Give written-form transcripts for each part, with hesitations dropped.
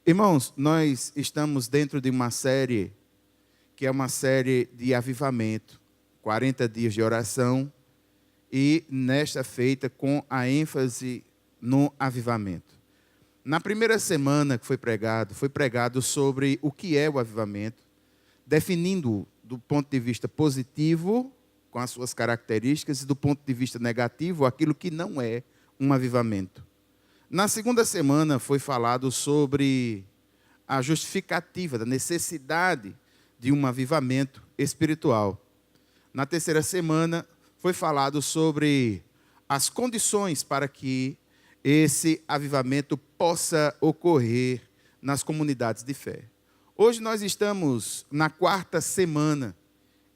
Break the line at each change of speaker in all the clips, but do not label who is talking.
Irmãos, nós estamos dentro de uma série que é uma série de avivamento, 40 dias de oração, e nesta feita com a ênfase no avivamento. Na primeira semana que foi pregado sobre o que é o avivamento, definindo do ponto de vista positivo, com as suas características, e do ponto de vista negativo, aquilo que não é um avivamento. Na segunda semana foi falado sobre a justificativa da necessidade de um avivamento espiritual. Na terceira semana foi falado sobre as condições para que esse avivamento possa ocorrer nas comunidades de fé. Hoje nós estamos na quarta semana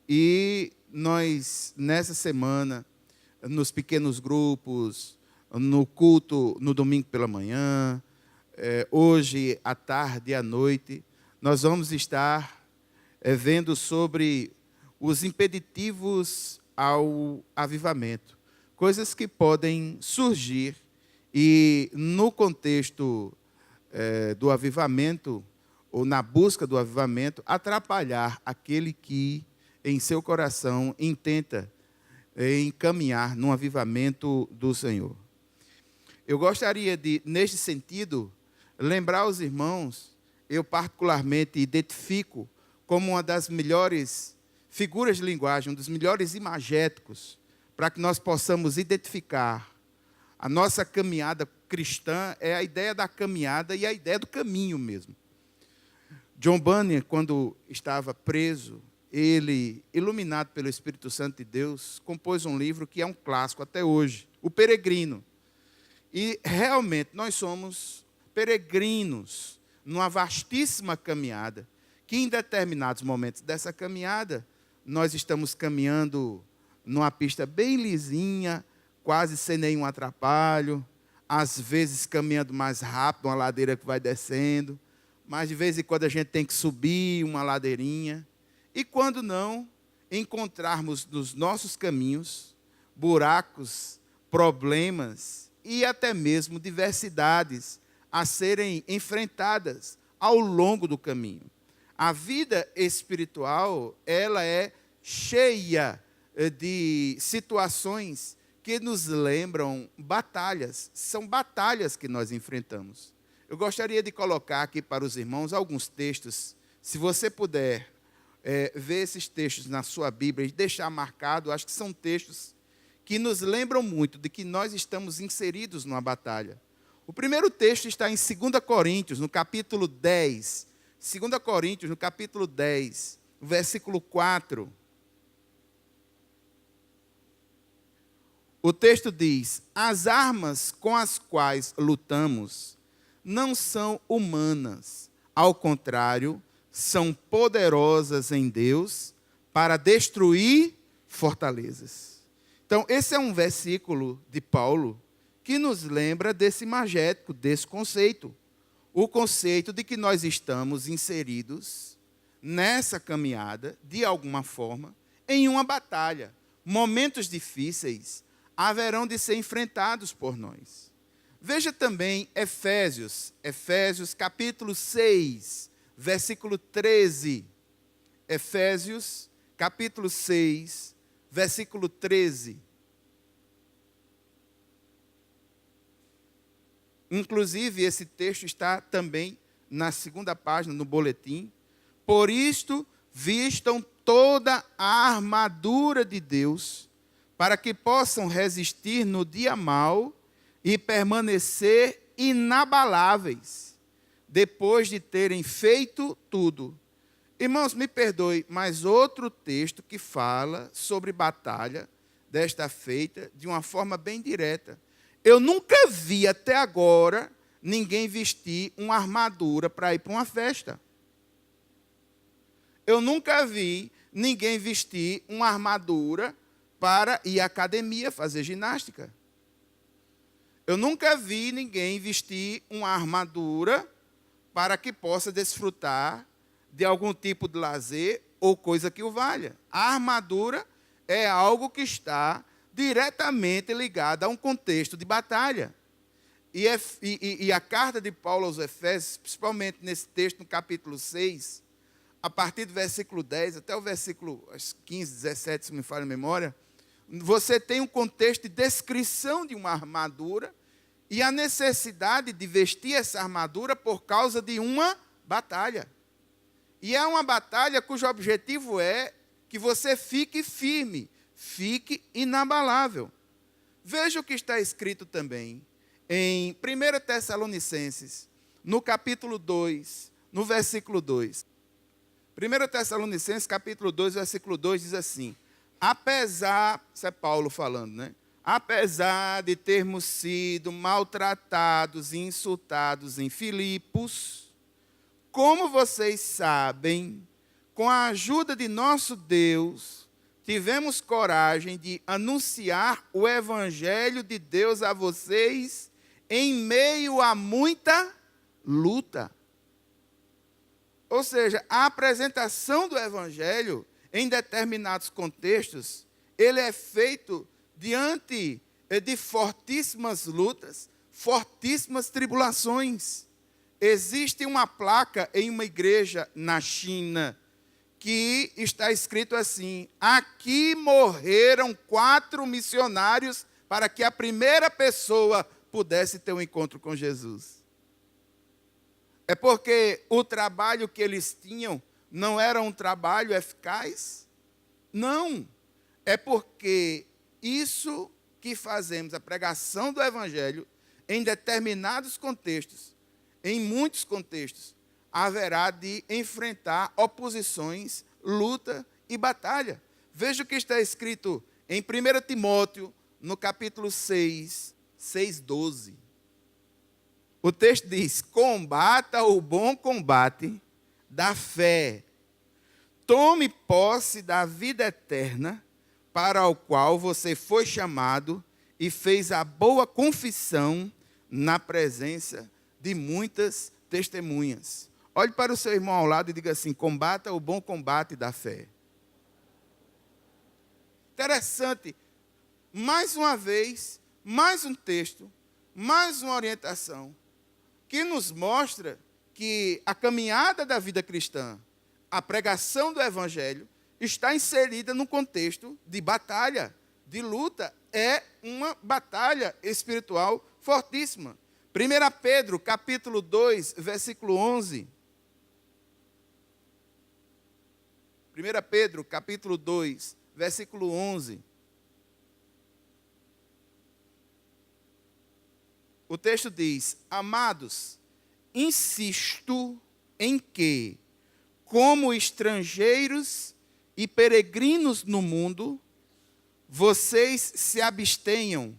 e nós, nessa semana, nos pequenos grupos, no culto no domingo pela manhã, hoje à tarde e à noite, nós vamos estar vendo sobre os impeditivos ao avivamento, coisas que podem surgir e no contexto do avivamento, ou na busca do avivamento, atrapalhar aquele que em seu coração intenta encaminhar num avivamento do Senhor. Eu gostaria de, neste sentido, lembrar aos irmãos, eu particularmente identifico como uma das melhores figuras de linguagem, um dos melhores imagéticos, para que nós possamos identificar a nossa caminhada cristã, é a ideia da caminhada e a ideia do caminho mesmo. John Bunyan, quando estava preso, ele, iluminado pelo Espírito Santo de Deus, compôs um livro que é um clássico até hoje, O Peregrino. E realmente nós somos peregrinos numa vastíssima caminhada, que em determinados momentos dessa caminhada, nós estamos caminhando numa pista bem lisinha, quase sem nenhum atrapalho, às vezes caminhando mais rápido, uma ladeira que vai descendo, mas de vez em quando a gente tem que subir uma ladeirinha. E quando não, encontrarmos nos nossos caminhos buracos, problemas e até mesmo diversidades a serem enfrentadas ao longo do caminho. A vida espiritual, ela é cheia de situações que nos lembram batalhas. São batalhas que nós enfrentamos. Eu gostaria de colocar aqui para os irmãos alguns textos. Se você puder ver esses textos na sua Bíblia e deixar marcado, acho que são textos que nos lembram muito de que nós estamos inseridos numa batalha. O primeiro texto está em 2 Coríntios, no capítulo 10. 2 Coríntios, no capítulo 10, versículo 4. O texto diz: as armas com as quais lutamos não são humanas, ao contrário, são poderosas em Deus para destruir fortalezas. Então, esse é um versículo de Paulo que nos lembra desse imagético, desse conceito. O conceito de que nós estamos inseridos nessa caminhada, de alguma forma, em uma batalha. Momentos difíceis haverão de ser enfrentados por nós. Veja também Efésios capítulo 6, versículo 13. Efésios, capítulo 6, versículo 13. Inclusive, esse texto está também na segunda página, no boletim. Por isto, vistam toda a armadura de Deus, para que possam resistir no dia mau e permanecer inabaláveis, depois de terem feito tudo. Irmãos, me perdoe, mas outro texto que fala sobre batalha, desta feita, de uma forma bem direta. Eu nunca vi até agora ninguém vestir uma armadura para ir para uma festa. Eu nunca vi ninguém vestir uma armadura para ir à academia fazer ginástica. Eu nunca vi ninguém vestir uma armadura para que possa desfrutar de algum tipo de lazer ou coisa que o valha. A armadura é algo que está diretamente ligado a um contexto de batalha. E a carta de Paulo aos Efésios, principalmente nesse texto, no capítulo 6, a partir do versículo 10 até o versículo 15, 17, se me falha a memória, você tem um contexto de descrição de uma armadura e a necessidade de vestir essa armadura por causa de uma batalha. E é uma batalha cujo objetivo é que você fique firme, fique inabalável. Veja o que está escrito também em 1 Tessalonicenses, no capítulo 2, no versículo 2. 1 Tessalonicenses, capítulo 2, versículo 2, diz assim: apesar, isso é Paulo falando, né? Apesar de termos sido maltratados e insultados em Filipos, como vocês sabem, com a ajuda de nosso Deus, tivemos coragem de anunciar o Evangelho de Deus a vocês em meio a muita luta. Ou seja, a apresentação do Evangelho, em determinados contextos, ele é feito diante de fortíssimas lutas, fortíssimas tribulações. Existe uma placa em uma igreja na China que está escrito assim: aqui morreram 4 missionários para que a primeira pessoa pudesse ter um encontro com Jesus. É porque o trabalho que eles tinham não era um trabalho eficaz? Não. É porque isso que fazemos, a pregação do Evangelho, em determinados contextos, em muitos contextos, haverá de enfrentar oposições, luta e batalha. Veja o que está escrito em 1 Timóteo, no capítulo 6, 6:12. O texto diz: combata o bom combate da fé. Tome posse da vida eterna, para o qual você foi chamado e fez a boa confissão na presença de muitas testemunhas. Olhe para o seu irmão ao lado e diga assim: combata o bom combate da fé. Interessante. Mais uma vez, mais um texto, mais uma orientação, que nos mostra que a caminhada da vida cristã, a pregação do Evangelho, está inserida num contexto de batalha, de luta. É uma batalha espiritual fortíssima. 1 Pedro, capítulo 2, versículo 11. 1 Pedro, capítulo 2, versículo 11. O texto diz: amados, insisto em que, como estrangeiros e peregrinos no mundo, vocês se abstenham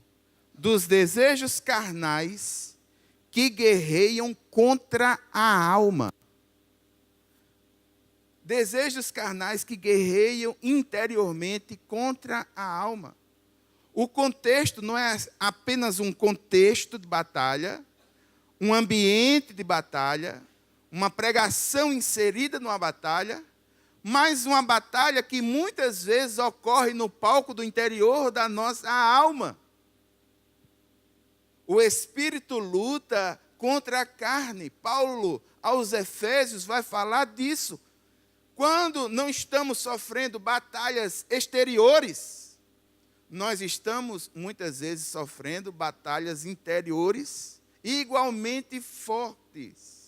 dos desejos carnais que guerreiam contra a alma. Desejos carnais que guerreiam interiormente contra a alma. O contexto não é apenas um contexto de batalha, um ambiente de batalha, uma pregação inserida numa batalha, mas uma batalha que muitas vezes ocorre no palco do interior da nossa alma. O espírito luta contra a carne. Paulo, aos Efésios, vai falar disso. Quando não estamos sofrendo batalhas exteriores, nós estamos, muitas vezes, sofrendo batalhas interiores igualmente fortes.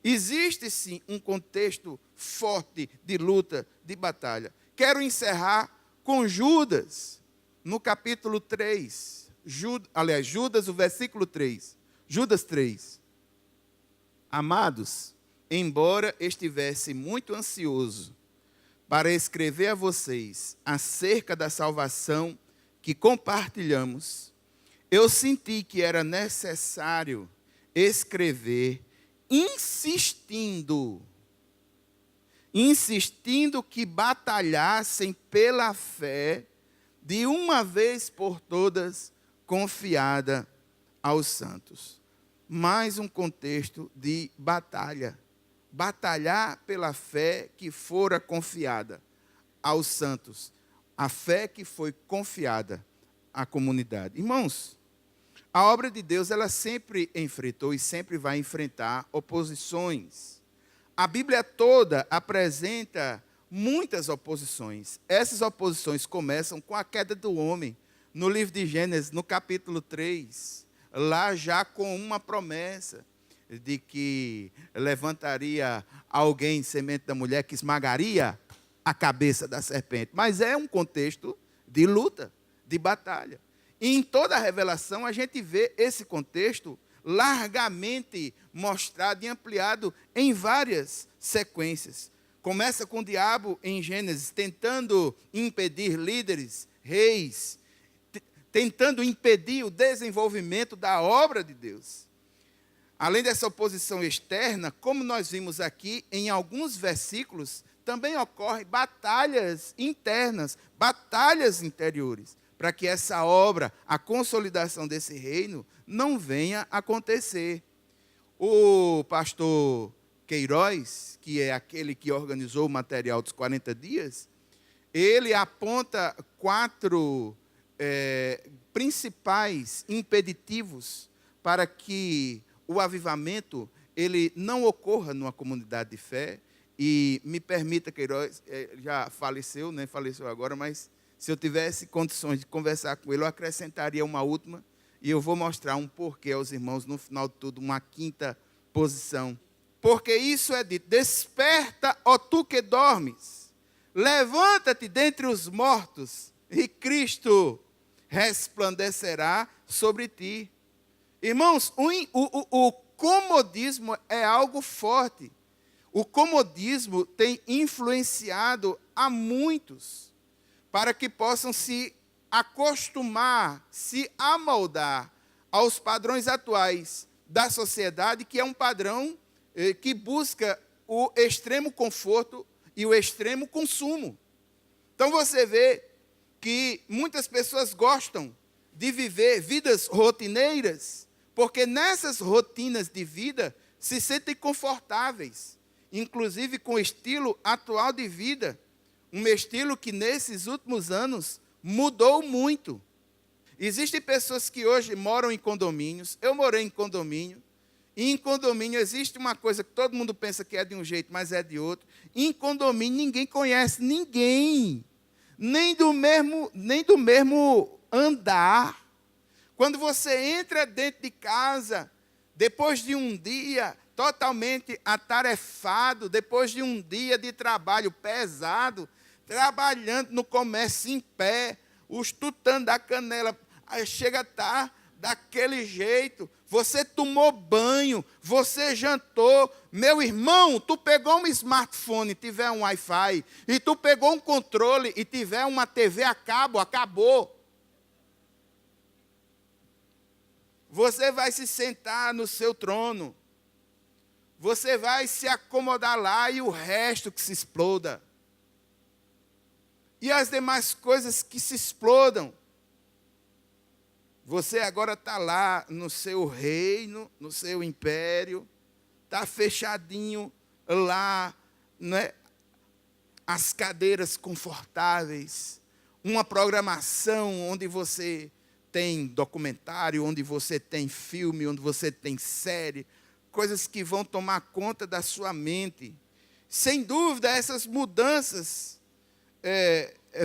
Existe, sim, um contexto forte de luta, de batalha. Quero encerrar com Judas, no capítulo 3. Judas, o versículo 3. Judas 3. Amados, embora estivesse muito ansioso para escrever a vocês acerca da salvação que compartilhamos, eu senti que era necessário escrever insistindo que batalhassem pela fé, de uma vez por todas, confiada aos santos. Mais um contexto de batalha. Batalhar pela fé que fora confiada aos santos. A fé que foi confiada à comunidade. Irmãos, A obra de Deus, ela sempre enfrentou e sempre vai enfrentar oposições. A Bíblia toda apresenta muitas oposições. Essas oposições começam com a queda do homem. No livro de Gênesis, no capítulo 3, lá já com uma promessa de que levantaria alguém, semente da mulher, que esmagaria a cabeça da serpente. Mas é um contexto de luta, de batalha. E em toda a revelação a gente vê esse contexto largamente mostrado e ampliado em várias sequências. Começa com o diabo em Gênesis, tentando impedir líderes, reis, tentando impedir o desenvolvimento da obra de Deus. Além dessa oposição externa, como nós vimos aqui, em alguns versículos, também ocorrem batalhas internas, batalhas interiores, para que essa obra, a consolidação desse reino, não venha acontecer. O pastor Queiroz, que é aquele que organizou o material dos 40 dias, ele aponta 4 principais impeditivos para que o avivamento ele não ocorra numa comunidade de fé. E me permita, Queiroz, já faleceu, né? Faleceu agora, mas se eu tivesse condições de conversar com ele, eu acrescentaria uma última, e eu vou mostrar um porquê aos irmãos, no final de tudo, uma 5ª posição. Porque isso é dito: desperta, ó tu que dormes, levanta-te dentre os mortos, e Cristo resplandecerá sobre ti. Irmãos, o comodismo é algo forte. O comodismo tem influenciado a muitos para que possam se acostumar, se amoldar aos padrões atuais da sociedade, que é um padrão que busca o extremo conforto e o extremo consumo. Então você vê que muitas pessoas gostam de viver vidas rotineiras, porque nessas rotinas de vida se sentem confortáveis, inclusive com o estilo atual de vida, um estilo que nesses últimos anos mudou muito. Existem pessoas que hoje moram em condomínios, eu morei em condomínio, e em condomínio existe uma coisa que todo mundo pensa que é de um jeito, mas é de outro. Em condomínio ninguém conhece ninguém, nem do mesmo andar. Quando você entra dentro de casa, depois de um dia totalmente atarefado, depois de um dia de trabalho pesado, trabalhando no comércio em pé, os tutano da canela, aí chega a estar daquele jeito, você tomou banho, você jantou, meu irmão, tu pegou um smartphone e tiver um Wi-Fi, e tu pegou um controle e tiver uma TV a cabo, acabou. Você vai se sentar no seu trono, você vai se acomodar lá e o resto que se exploda. E as demais coisas que se explodam. Você agora está lá no seu reino, no seu império, está fechadinho lá, né? As cadeiras confortáveis, uma programação onde você tem documentário, onde você tem filme, onde você tem série, coisas que vão tomar conta da sua mente. Sem dúvida, essas mudanças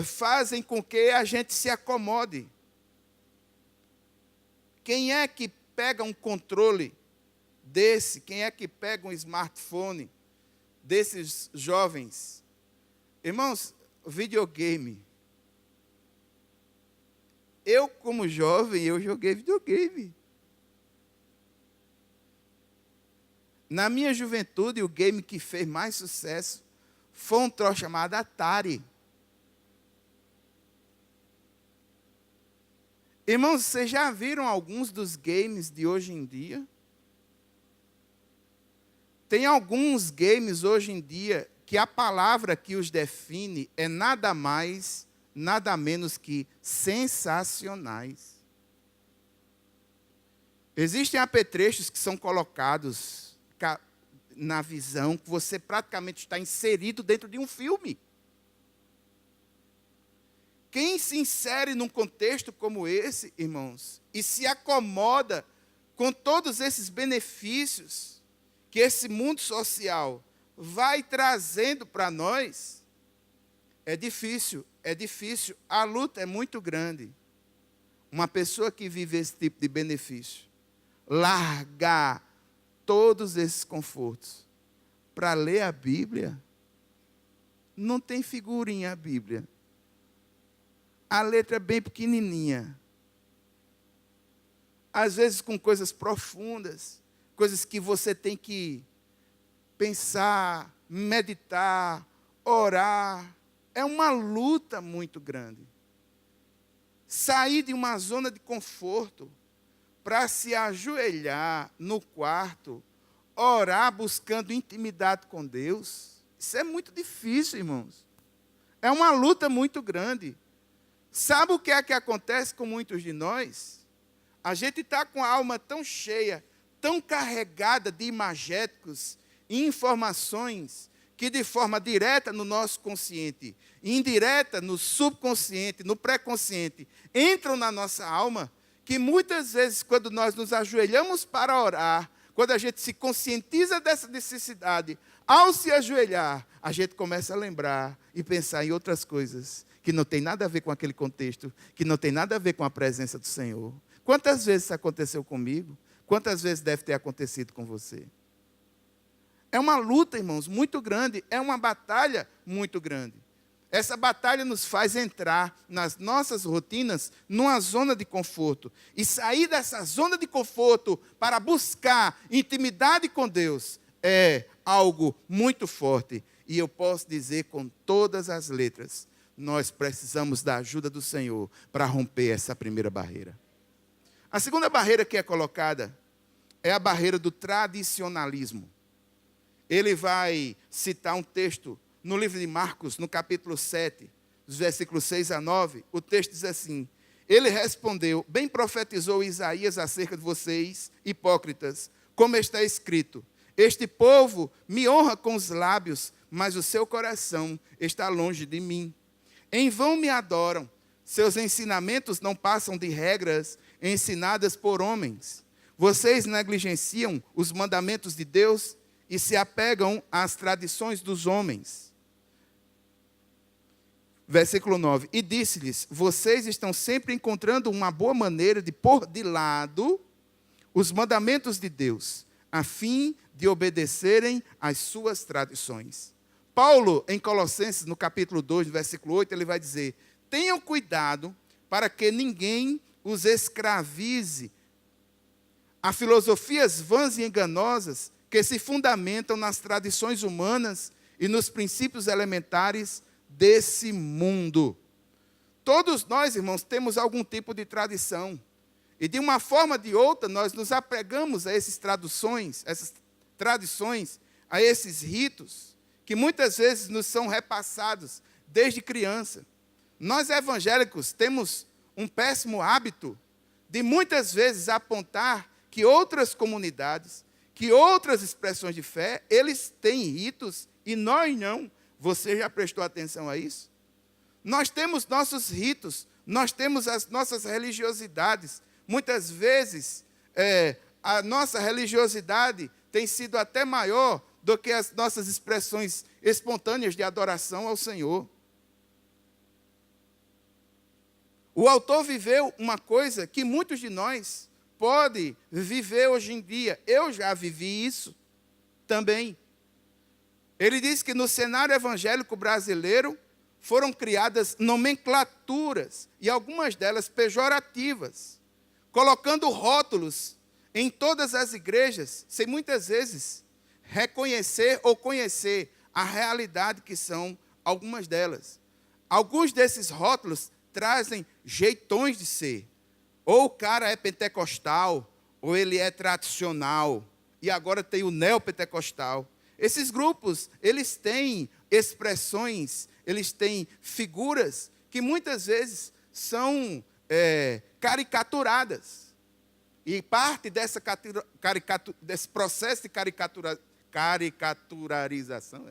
fazem com que a gente se acomode. Quem é que pega um controle desse? Quem é que pega um smartphone desses jovens? Irmãos, videogame. Eu, como jovem, eu joguei videogame. Na minha juventude, o game que fez mais sucesso foi um troço chamado Atari. Irmãos, vocês já viram alguns dos games de hoje em dia? Tem alguns games hoje em dia que a palavra que os define é nada mais, nada menos que sensacionais. Existem apetrechos que são colocados na visão que você praticamente está inserido dentro de um filme. Quem se insere num contexto como esse, irmãos, e se acomoda com todos esses benefícios que esse mundo social vai trazendo para nós, é difícil, a luta é muito grande. Uma pessoa que vive esse tipo de benefício, largar todos esses confortos para ler a Bíblia, não tem figurinha a Bíblia. A letra é bem pequenininha. Às vezes com coisas profundas, coisas que você tem que pensar, meditar, orar. É uma luta muito grande. Sair de uma zona de conforto para se ajoelhar no quarto, orar buscando intimidade com Deus, isso é muito difícil, irmãos. É uma luta muito grande. Sabe o que é que acontece com muitos de nós? A gente está com a alma tão cheia, tão carregada de imagéticos e informações, que de forma direta no nosso consciente, indireta no subconsciente, no pré-consciente, entram na nossa alma, que muitas vezes, quando nós nos ajoelhamos para orar, quando a gente se conscientiza dessa necessidade, ao se ajoelhar, a gente começa a lembrar e pensar em outras coisas, que não tem nada a ver com aquele contexto, que não tem nada a ver com a presença do Senhor. Quantas vezes isso aconteceu comigo? Quantas vezes deve ter acontecido com você? É uma luta, irmãos, muito grande, é uma batalha muito grande. Essa batalha nos faz entrar nas nossas rotinas numa zona de conforto. E sair dessa zona de conforto para buscar intimidade com Deus é algo muito forte. E eu posso dizer com todas as letras, nós precisamos da ajuda do Senhor para romper essa primeira barreira. A segunda barreira que é colocada é a barreira do tradicionalismo. Ele vai citar um texto no livro de Marcos, no capítulo 7, dos versículos 6 a 9. O texto diz assim: ele respondeu, bem profetizou Isaías acerca de vocês, hipócritas, como está escrito, este povo me honra com os lábios, mas o seu coração está longe de mim. Em vão me adoram, seus ensinamentos não passam de regras ensinadas por homens. Vocês negligenciam os mandamentos de Deus e se apegam às tradições dos homens. Versículo 9. E disse-lhes, vocês estão sempre encontrando uma boa maneira de pôr de lado os mandamentos de Deus, a fim de obedecerem às suas tradições. Paulo, em Colossenses, no capítulo 2, versículo 8, ele vai dizer, tenham cuidado para que ninguém os escravize a filosofias vãs e enganosas que se fundamentam nas tradições humanas e nos princípios elementares desse mundo. Todos nós, irmãos, temos algum tipo de tradição. E de uma forma ou de outra, nós nos apegamos a essas tradições, a esses ritos, que muitas vezes nos são repassados desde criança. Nós evangélicos temos um péssimo hábito de muitas vezes apontar que outras comunidades, que outras expressões de fé, eles têm ritos e nós não. Você já prestou atenção a isso? Nós temos nossos ritos, nós temos as nossas religiosidades. Muitas vezes, a nossa religiosidade tem sido até maior do que as nossas expressões espontâneas de adoração ao Senhor. O autor viveu uma coisa que muitos de nós podem viver hoje em dia. Eu já vivi isso também. Ele diz que no cenário evangélico brasileiro foram criadas nomenclaturas, e algumas delas pejorativas, colocando rótulos em todas as igrejas, sem muitas vezes reconhecer ou conhecer a realidade que são algumas delas. Alguns desses rótulos trazem jeitões de ser. Ou o cara é pentecostal, ou ele é tradicional, e agora tem o neopentecostal. Esses grupos, eles têm expressões, eles têm figuras que muitas vezes são caricaturadas. E parte desse processo de caricaturarização,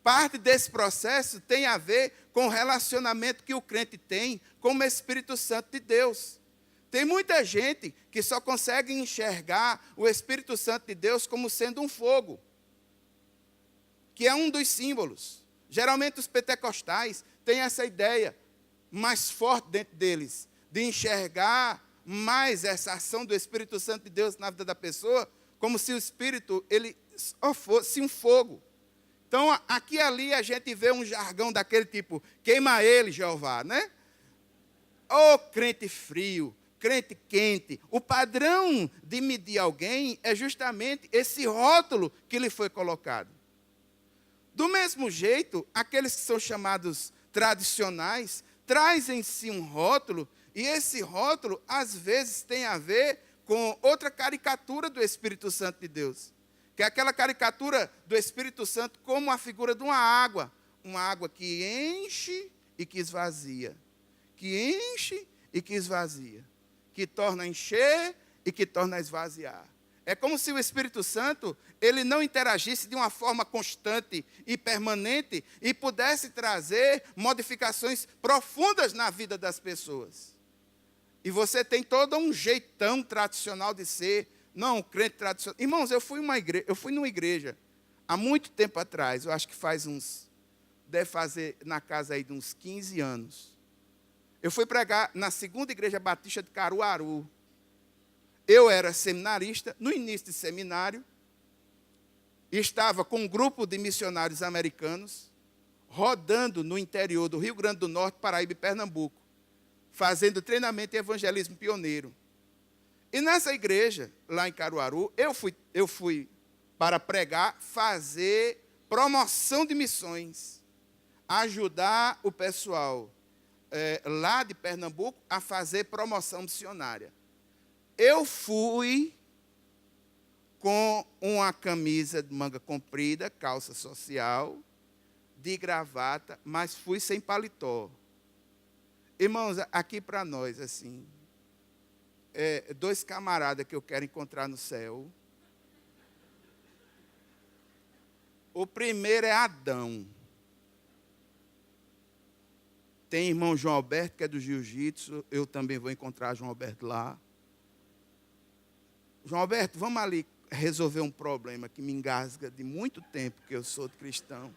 parte desse processo tem a ver com o relacionamento que o crente tem com o Espírito Santo de Deus. Tem muita gente que só consegue enxergar o Espírito Santo de Deus como sendo um fogo, que é um dos símbolos. Geralmente os pentecostais têm essa ideia mais forte dentro deles, de enxergar mais essa ação do Espírito Santo de Deus na vida da pessoa, como se o Espírito ele só fosse um fogo. Então, aqui e ali a gente vê um jargão daquele tipo, queima ele, Jeová, né? Ô crente frio, crente quente. O padrão de medir alguém é justamente esse rótulo que lhe foi colocado. Do mesmo jeito, aqueles que são chamados tradicionais, trazem em si um rótulo, e esse rótulo, às vezes, tem a ver com outra caricatura do Espírito Santo de Deus, que é aquela caricatura do Espírito Santo como a figura de uma água que enche e que esvazia, que enche e que esvazia, que torna a encher e que torna a esvaziar. É como se o Espírito Santo ele não interagisse de uma forma constante e permanente e pudesse trazer modificações profundas na vida das pessoas. E você tem todo um jeitão tradicional de ser, não, crente tradicional. Irmãos, eu fui numa igreja há muito tempo atrás, eu acho que deve fazer na casa aí de uns 15 anos. Eu fui pregar na segunda igreja batista de Caruaru. Eu era seminarista, no início de seminário, e estava com um grupo de missionários americanos, rodando no interior do Rio Grande do Norte, Paraíba e Pernambuco, fazendo treinamento e evangelismo pioneiro. E nessa igreja, lá em Caruaru, eu fui para pregar, fazer promoção de missões, ajudar o pessoal lá de Pernambuco a fazer promoção missionária. Eu fui com uma camisa de manga comprida, calça social, de gravata, mas fui sem paletó. Irmãos, aqui para nós, assim, dois camaradas que eu quero encontrar no céu. O primeiro é Adão. Tem irmão João Alberto, que é do jiu-jitsu, eu também vou encontrar João Alberto lá. João Alberto, vamos ali resolver um problema que me engasga de muito tempo, que eu sou cristão.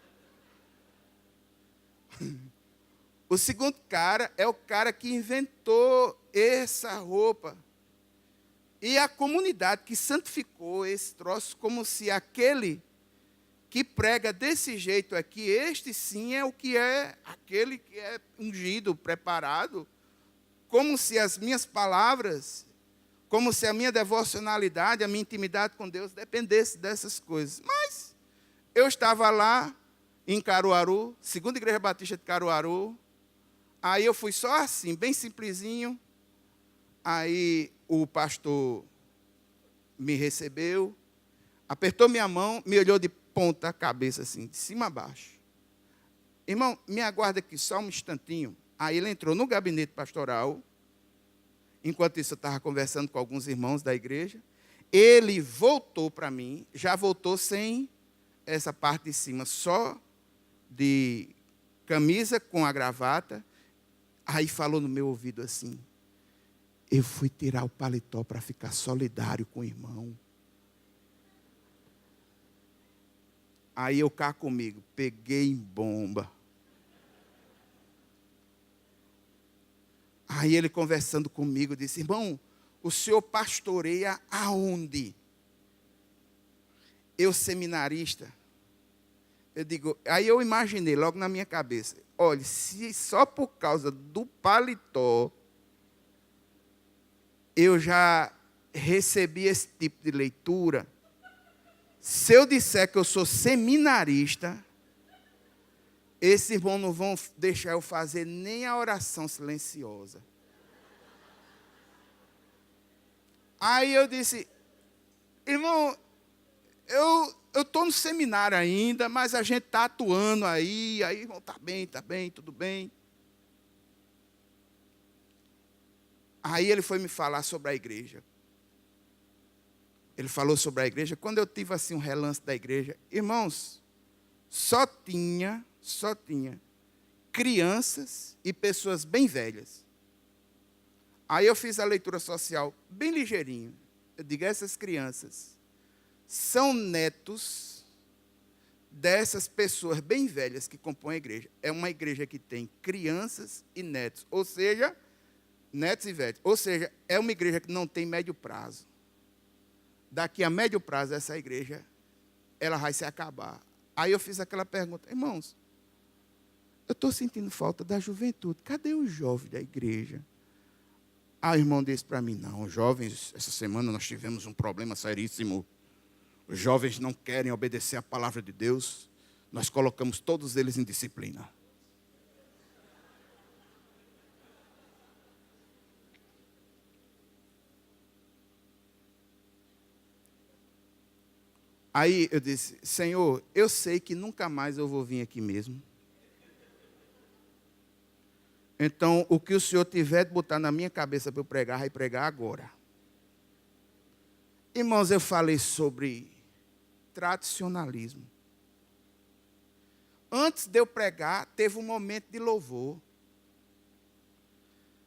O segundo cara é o cara que inventou essa roupa. E a comunidade que santificou esse troço, como se aquele que prega desse jeito aqui, este sim é o que é aquele que é ungido, preparado, como se as minhas palavras, como se a minha devocionalidade, a minha intimidade com Deus dependesse dessas coisas. Mas eu estava lá em Caruaru, segunda igreja batista de Caruaru, aí eu fui só assim, bem simplesinho, aí o pastor me recebeu, apertou minha mão, me olhou de ponta cabeça assim, de cima a baixo. Irmão, me aguarda aqui só um instantinho. Aí ele entrou no gabinete pastoral. Enquanto isso eu estava conversando com alguns irmãos da igreja. Ele voltou para mim, já voltou sem essa parte de cima, só de camisa com a gravata. Aí falou no meu ouvido assim, eu fui tirar o paletó para ficar solidário com o irmão. Aí eu cá comigo, peguei em bomba. Aí ele conversando comigo, disse, irmão, o senhor pastoreia aonde? Eu seminarista. Eu digo, aí eu imaginei logo na minha cabeça, olha, se só por causa do paletó, eu já recebi esse tipo de leitura, se eu disser que eu sou seminarista, esses irmãos não vão deixar eu fazer nem a oração silenciosa. Aí eu disse, irmão, eu estou no seminário ainda, mas a gente está atuando aí, irmão, está bem, tudo bem. Aí ele foi me falar sobre a igreja. Ele falou sobre a igreja. Quando eu tive assim um relance da igreja, irmãos, só tinha crianças e pessoas bem velhas. Aí eu fiz a leitura social bem ligeirinho. Eu digo, essas crianças são netos dessas pessoas bem velhas que compõem a igreja. É uma igreja que tem crianças e netos, ou seja, netos e velhos. Ou seja, é uma igreja que não tem médio prazo. Daqui a médio prazo, essa igreja, ela vai se acabar. Aí eu fiz aquela pergunta, irmãos, eu estou sentindo falta da juventude. Cadê os jovens da igreja? Ah, o irmão disse para mim, não, os jovens, essa semana nós tivemos um problema seríssimo. Os jovens não querem obedecer a palavra de Deus. Nós colocamos todos eles em disciplina. Aí eu disse, Senhor, eu sei que nunca mais eu vou vir aqui mesmo. Então, o que o Senhor tiver de botar na minha cabeça para eu pregar, vai pregar agora. Irmãos, eu falei sobre tradicionalismo. Antes de eu pregar, teve um momento de louvor.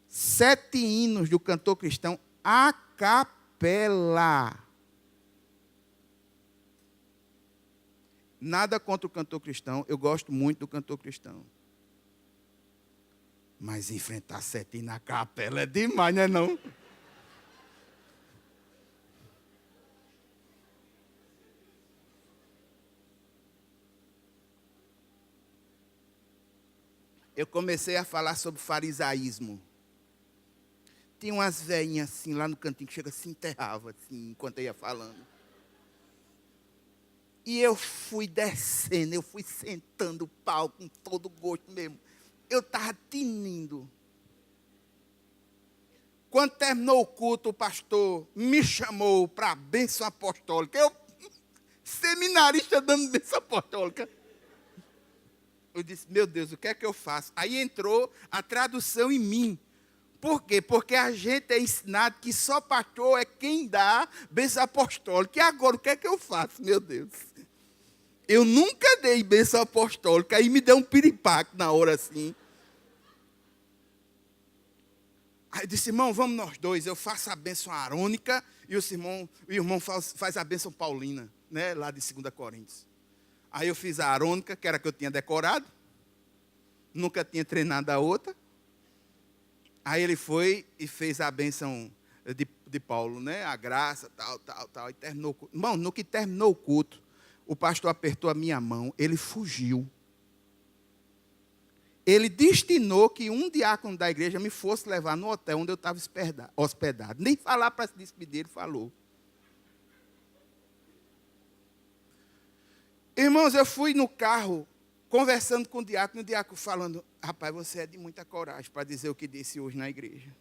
7 hinos do cantor cristão a capela. Nada contra o cantor cristão, eu gosto muito do cantor cristão. Mas enfrentar 7 hinos na capela é demais, não é não? Eu comecei a falar sobre farisaísmo. Tinha umas velhinhas assim, lá no cantinho, que chega se enterrava, assim, enquanto eu ia falando. E eu fui descendo, eu fui sentando o pau com todo gosto mesmo. Eu estava tinindo. Quando terminou o culto, o pastor me chamou para a bênção apostólica. Eu, seminarista dando bênção apostólica. Eu disse, meu Deus, o que é que eu faço? Aí entrou a tradução em mim. Por quê? Porque a gente é ensinado que só pastor é quem dá bênção apostólica. E agora, o que é que eu faço, meu Deus? Eu nunca dei bênção apostólica. Aí me deu um piripaque na hora assim. Aí eu disse, irmão, vamos nós dois. Eu faço a bênção arônica e o irmão faz a bênção paulina, né, lá de 2 Coríntios. Aí eu fiz a arônica, que era a que eu tinha decorado. Nunca tinha treinado a outra. Aí ele foi e fez a bênção de Paulo, né? A graça, tal. E terminou o culto. Irmão, no que terminou o culto, o pastor apertou a minha mão, ele fugiu. Ele destinou que um diácono da igreja me fosse levar no hotel onde eu estava hospedado. Nem falar para se despedir, ele falou. Irmãos, eu fui no carro, conversando com o diácono falando, rapaz, você é de muita coragem para dizer o que disse hoje na igreja.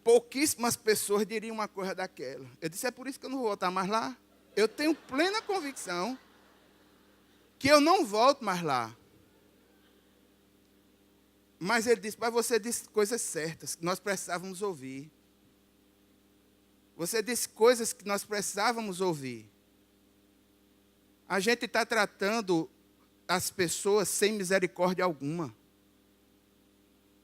Pouquíssimas pessoas diriam uma coisa daquela. Eu disse, é por isso que eu não vou voltar mais lá. Eu tenho plena convicção que eu não volto mais lá. Mas ele disse, mas você disse coisas certas que nós precisávamos ouvir. Você disse coisas que nós precisávamos ouvir. A gente está tratando as pessoas sem misericórdia alguma.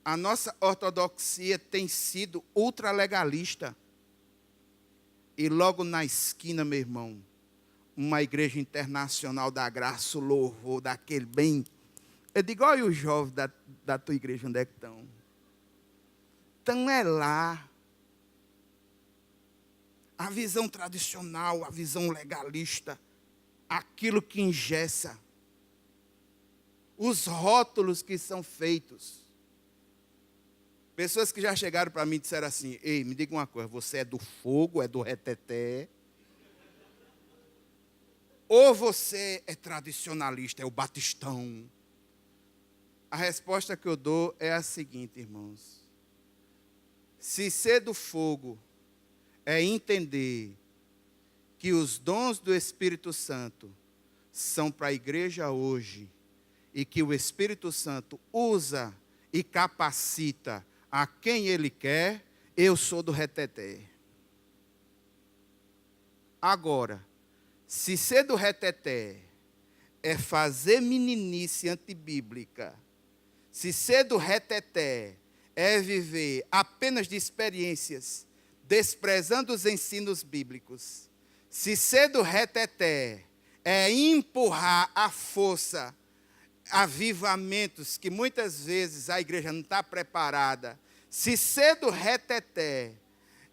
A nossa ortodoxia tem sido ultralegalista. E logo na esquina, meu irmão, uma igreja internacional da graça, o louvor, daquele bem. Eu digo, olha os jovens da tua igreja, onde é que estão? Então é lá. A visão tradicional, a visão legalista, aquilo que engessa, os rótulos que são feitos. Pessoas que já chegaram para mim e disseram assim, ei, me diga uma coisa, você é do fogo, é do reteté? Ou você é tradicionalista, é o batistão? A resposta que eu dou é a seguinte, irmãos. Se ser do fogo é entender que os dons do Espírito Santo são para a igreja hoje e que o Espírito Santo usa e capacita a quem Ele quer, eu sou do reteté. Agora, se ser do reteté é fazer meninice antibíblica, se ser do reteté é viver apenas de experiências, desprezando os ensinos bíblicos, se ser do reteté é empurrar à força avivamentos que muitas vezes a igreja não está preparada, se ser do reteté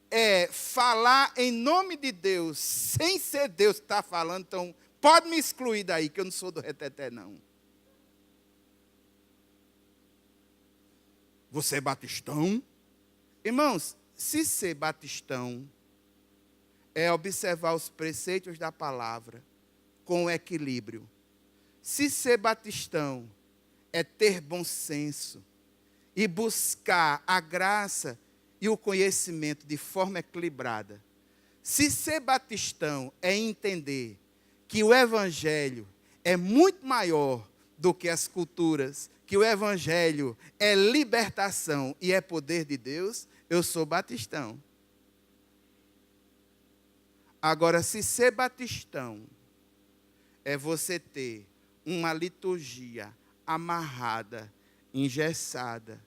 é falar em nome de Deus, sem ser Deus que está falando, então pode me excluir daí, que eu não sou do reteté, não. Você é batistão? Irmãos, se ser batistão é observar os preceitos da palavra com equilíbrio. Se ser batistão é ter bom senso e buscar a graça e o conhecimento de forma equilibrada. Se ser batistão é entender que o evangelho é muito maior do que as culturas, que o evangelho é libertação e é poder de Deus, eu sou batistão. Agora, se ser batistão é você ter uma liturgia amarrada, engessada.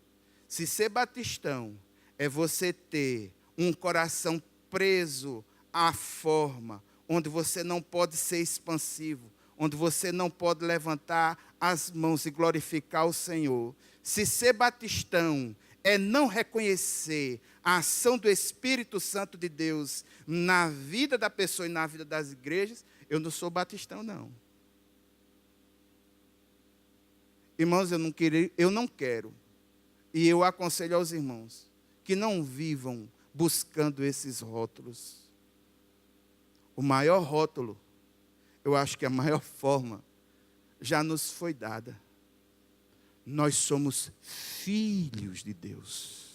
Se ser batistão é você ter um coração preso à forma, onde você não pode ser expansivo, onde você não pode levantar as mãos e glorificar o Senhor. Se ser batistão é não reconhecer a ação do Espírito Santo de Deus na vida da pessoa e na vida das igrejas, eu não sou batistão, não. Irmãos, eu não quero, e eu aconselho aos irmãos, que não vivam buscando esses rótulos. O maior rótulo, eu acho que a maior forma, já nos foi dada. Nós somos filhos de Deus.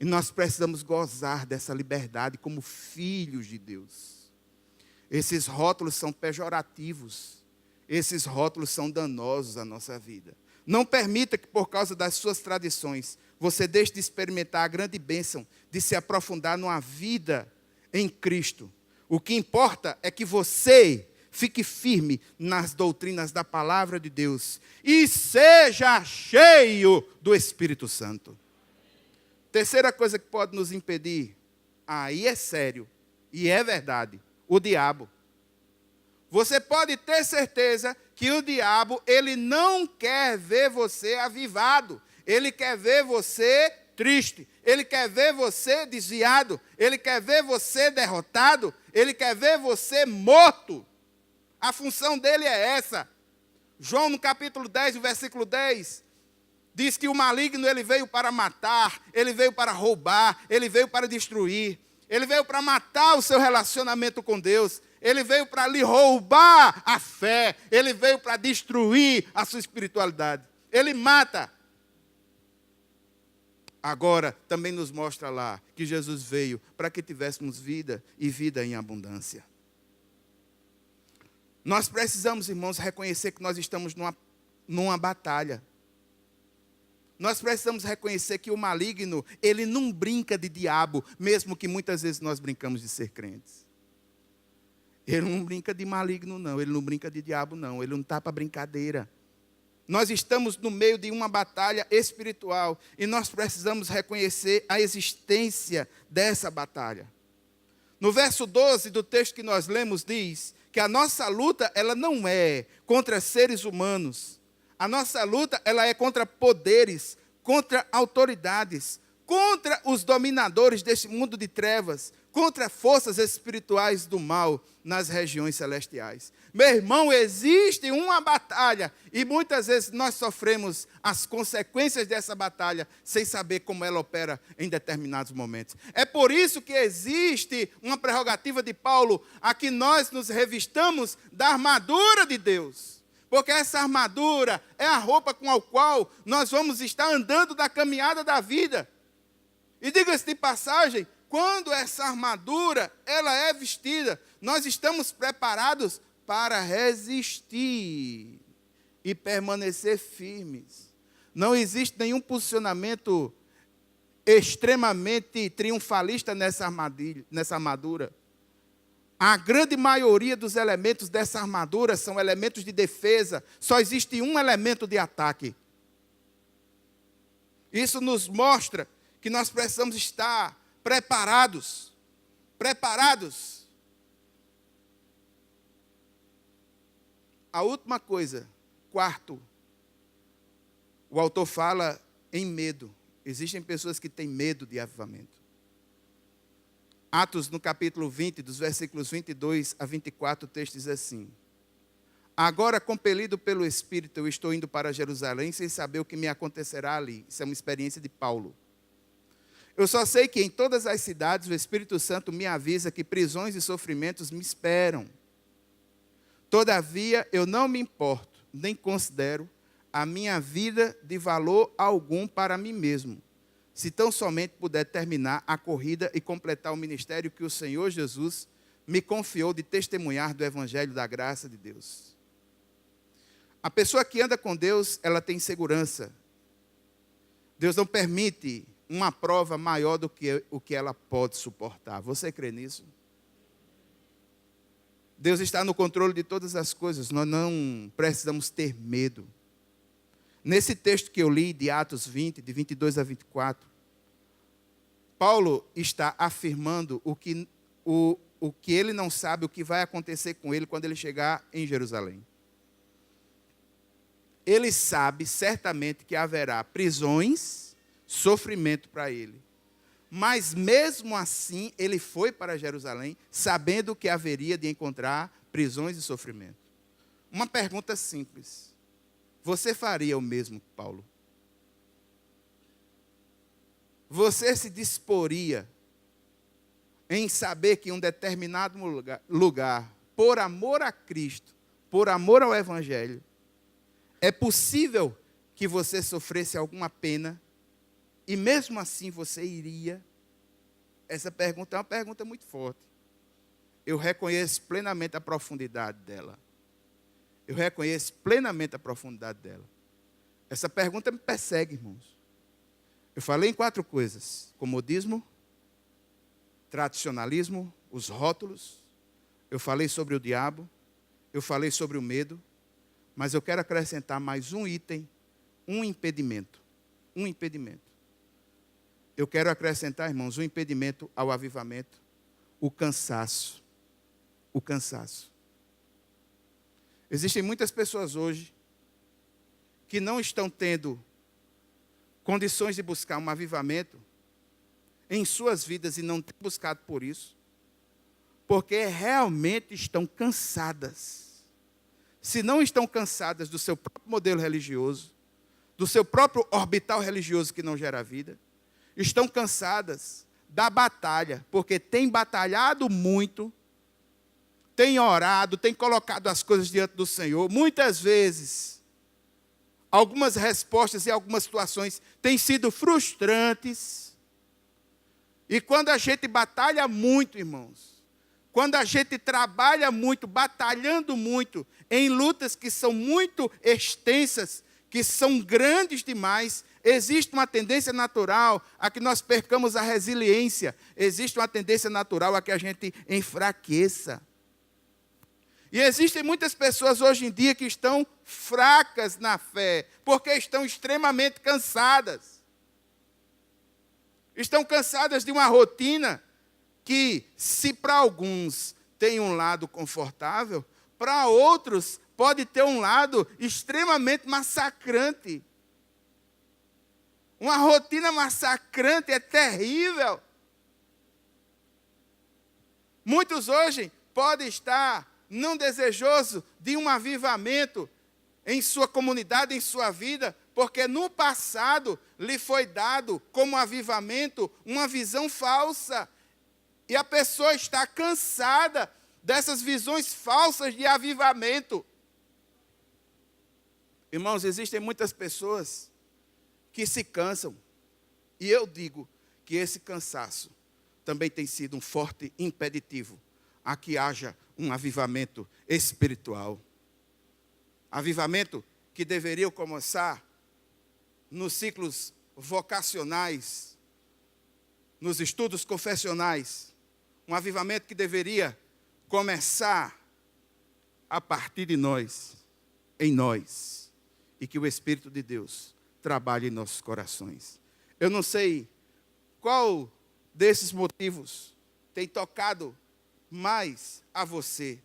E nós precisamos gozar dessa liberdade como filhos de Deus. Esses rótulos são pejorativos. Esses rótulos são danosos à nossa vida. Não permita que, por causa das suas tradições, você deixe de experimentar a grande bênção de se aprofundar numa vida em Cristo. O que importa é que você fique firme nas doutrinas da palavra de Deus e seja cheio do Espírito Santo. Terceira coisa que pode nos impedir, aí é sério e é verdade, o diabo. Você pode ter certeza que o diabo, ele não quer ver você avivado. Ele quer ver você triste. Ele quer ver você desviado. Ele quer ver você derrotado. Ele quer ver você morto. A função dele é essa. João, no capítulo 10, no versículo 10, diz que o maligno, ele veio para matar, ele veio para roubar, ele veio para destruir. Ele veio para matar o seu relacionamento com Deus. Ele veio para lhe roubar a fé. Ele veio para destruir a sua espiritualidade. Ele mata. Agora, também nos mostra lá que Jesus veio para que tivéssemos vida e vida em abundância. Nós precisamos, irmãos, reconhecer que nós estamos numa batalha. Nós precisamos reconhecer que o maligno, ele não brinca de diabo, mesmo que muitas vezes nós brincamos de ser crentes. Ele não brinca de maligno, não. Ele não brinca de diabo, não. Ele não está para brincadeira. Nós estamos no meio de uma batalha espiritual e nós precisamos reconhecer a existência dessa batalha. No verso 12 do texto que nós lemos diz que a nossa luta, ela não é contra seres humanos. A nossa luta, ela é contra poderes, contra autoridades, contra os dominadores deste mundo de trevas, contra forças espirituais do mal nas regiões celestiais. Meu irmão, existe uma batalha e muitas vezes nós sofremos as consequências dessa batalha sem saber como ela opera em determinados momentos. É por isso que existe uma prerrogativa de Paulo a que nós nos revistamos da armadura de Deus. Porque essa armadura é a roupa com a qual nós vamos estar andando da caminhada da vida. E diga-se de passagem, quando essa armadura ela é vestida, nós estamos preparados para resistir e permanecer firmes. Não existe nenhum posicionamento extremamente triunfalista nessa armadura. A grande maioria dos elementos dessa armadura são elementos de defesa. Só existe um elemento de ataque. Isso nos mostra que nós precisamos estar preparados. Preparados. A última coisa, quarto, o autor fala em medo. Existem pessoas que têm medo de avivamento. Atos, no capítulo 20, dos versículos 22 a 24, o texto diz assim: agora, compelido pelo Espírito, eu estou indo para Jerusalém sem saber o que me acontecerá ali. Isso é uma experiência de Paulo. Eu só sei que em todas as cidades o Espírito Santo me avisa que prisões e sofrimentos me esperam. Todavia, eu não me importo, nem considero a minha vida de valor algum para mim mesmo, se tão somente puder terminar a corrida e completar o ministério que o Senhor Jesus me confiou de testemunhar do Evangelho da graça de Deus. A pessoa que anda com Deus, ela tem segurança. Deus não permite uma prova maior do que o que ela pode suportar. Você crê nisso? Deus está no controle de todas as coisas. Nós não precisamos ter medo. Nesse texto que eu li, de Atos 20, de 22 a 24, Paulo está afirmando o que ele não sabe, o que vai acontecer com ele quando ele chegar em Jerusalém. Ele sabe certamente que haverá prisões, sofrimento para ele. Mas mesmo assim, ele foi para Jerusalém, sabendo que haveria de encontrar prisões e sofrimento. Uma pergunta simples. Você faria o mesmo que Paulo? Você se disporia em saber que em um determinado lugar, por amor a Cristo, por amor ao Evangelho, é possível que você sofresse alguma pena e mesmo assim você iria? Essa pergunta é uma pergunta muito forte. Eu reconheço plenamente a profundidade dela. Eu reconheço plenamente a profundidade dela. Essa pergunta me persegue, irmãos. Eu falei em 4 coisas: comodismo, tradicionalismo, os rótulos. Eu falei sobre o diabo. Eu falei sobre o medo. Mas eu quero acrescentar mais um item, um impedimento. Um impedimento. Eu quero acrescentar, irmãos, um impedimento ao avivamento: o cansaço. O cansaço. Existem muitas pessoas hoje que não estão tendo condições de buscar um avivamento em suas vidas e não têm buscado por isso, porque realmente estão cansadas. Se não estão cansadas do seu próprio modelo religioso, do seu próprio orbital religioso que não gera vida, estão cansadas da batalha, porque têm batalhado muito, têm orado, têm colocado as coisas diante do Senhor. Muitas vezes, algumas respostas e algumas situações têm sido frustrantes. E quando a gente batalha muito, irmãos, quando a gente trabalha muito, batalhando muito, em lutas que são muito extensas, que são grandes demais, existe uma tendência natural a que nós percamos a resiliência. Existe uma tendência natural a que a gente enfraqueça. E existem muitas pessoas hoje em dia que estão fracas na fé, porque estão extremamente cansadas. Estão cansadas de uma rotina que, se para alguns tem um lado confortável, para outros pode ter um lado extremamente massacrante. Uma rotina massacrante é terrível. Muitos hoje podem estar não desejoso de um avivamento em sua comunidade, em sua vida, porque no passado lhe foi dado como avivamento uma visão falsa. E a pessoa está cansada dessas visões falsas de avivamento. Irmãos, existem muitas pessoas que se cansam. E eu digo que esse cansaço também tem sido um forte impeditivo a que haja um avivamento espiritual. Avivamento que deveria começar nos ciclos vocacionais, nos estudos confessionais. Um avivamento que deveria começar a partir de nós, em nós, e que o Espírito de Deus trabalhe em nossos corações. Eu não sei qual desses motivos tem tocado mais a você.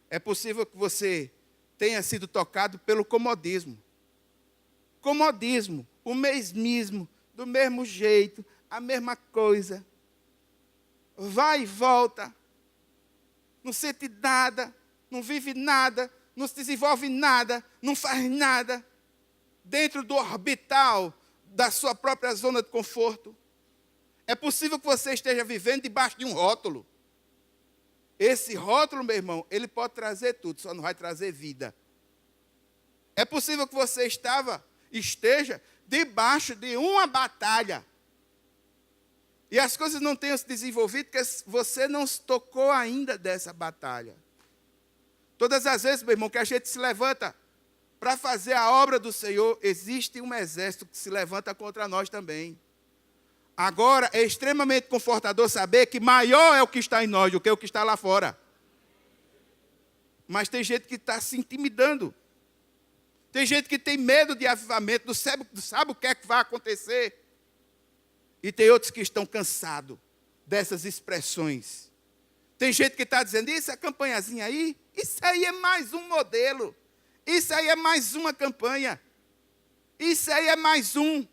É possível que você tenha sido tocado pelo comodismo. Comodismo, o mesmismo, do mesmo jeito, a mesma coisa. Vai e volta. Não sente nada, não vive nada, não se desenvolve nada, não faz nada. Dentro do orbital da sua própria zona de conforto. É possível que você esteja vivendo debaixo de um rótulo. Esse rótulo, meu irmão, ele pode trazer tudo, só não vai trazer vida. É possível que você esteja debaixo de uma batalha. E as coisas não tenham se desenvolvido porque você não se tocou ainda dessa batalha. Todas as vezes, meu irmão, que a gente se levanta para fazer a obra do Senhor, existe um exército que se levanta contra nós também. Agora, é extremamente confortador saber que maior é o que está em nós do que o que está lá fora. Mas tem gente que está se intimidando. Tem gente que tem medo de avivamento, não sabe o que é que vai acontecer. E tem outros que estão cansados dessas expressões. Tem gente que está dizendo, essa campanhazinha aí, isso aí é mais um modelo. Isso aí é mais uma campanha. Isso aí é mais um.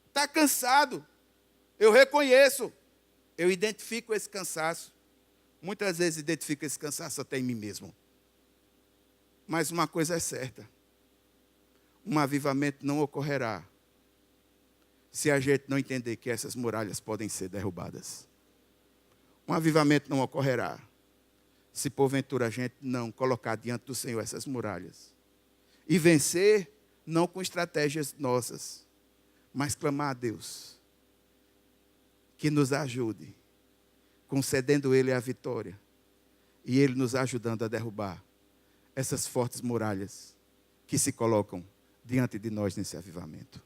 Está cansado. Eu reconheço. Eu identifico esse cansaço. Muitas vezes identifico esse cansaço até em mim mesmo. Mas uma coisa é certa. Um avivamento não ocorrerá se a gente não entender que essas muralhas podem ser derrubadas. Um avivamento não ocorrerá se porventura a gente não colocar diante do Senhor essas muralhas. E vencer não com estratégias nossas, mas clamar a Deus que nos ajude, concedendo Ele a vitória e Ele nos ajudando a derrubar essas fortes muralhas que se colocam diante de nós nesse avivamento.